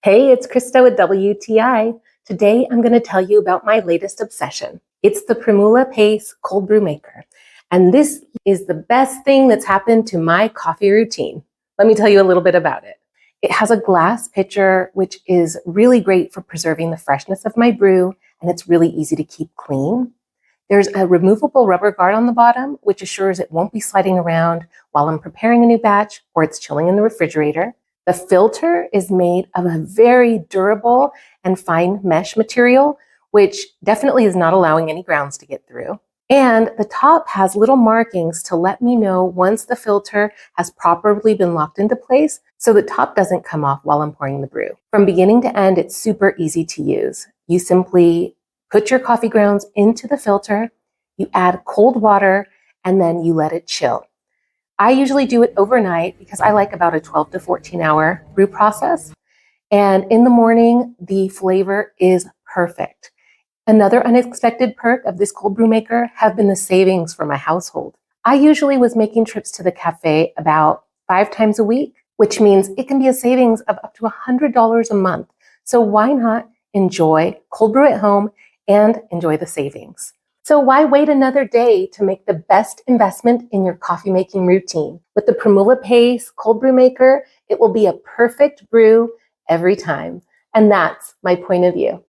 Hey, it's Krista with WTI. Today, I'm going to tell you about my latest obsession. It's the Primula Pace cold brew maker. And this is the best thing that's happened to my coffee routine. Let me tell you a little bit about it. It has a glass pitcher, which is really great for preserving the freshness of my brew, and it's really easy to keep clean. There's a removable rubber guard on the bottom, which assures it won't be sliding around while I'm preparing a new batch or it's chilling in the refrigerator. The filter is made of a very durable and fine mesh material, which definitely is not allowing any grounds to get through. And the top has little markings to let me know once the filter has properly been locked into place so the top doesn't come off while I'm pouring the brew. From beginning to end, it's super easy to use. You simply put your coffee grounds into the filter, you add cold water, and then you let it chill. I usually do it overnight because I like about a 12 to 14 hour brew process. And in the morning, the flavor is perfect. Another unexpected perk of this cold brew maker have been the savings for my household. I usually was making trips to the cafe about 5 times a week, which means it can be a savings of up to $100 a month. So why not enjoy cold brew at home and enjoy the savings? So why wait another day to make the best investment in your coffee making routine? With the Primula Pace cold brew maker, it will be a perfect brew every time. And that's my point of view.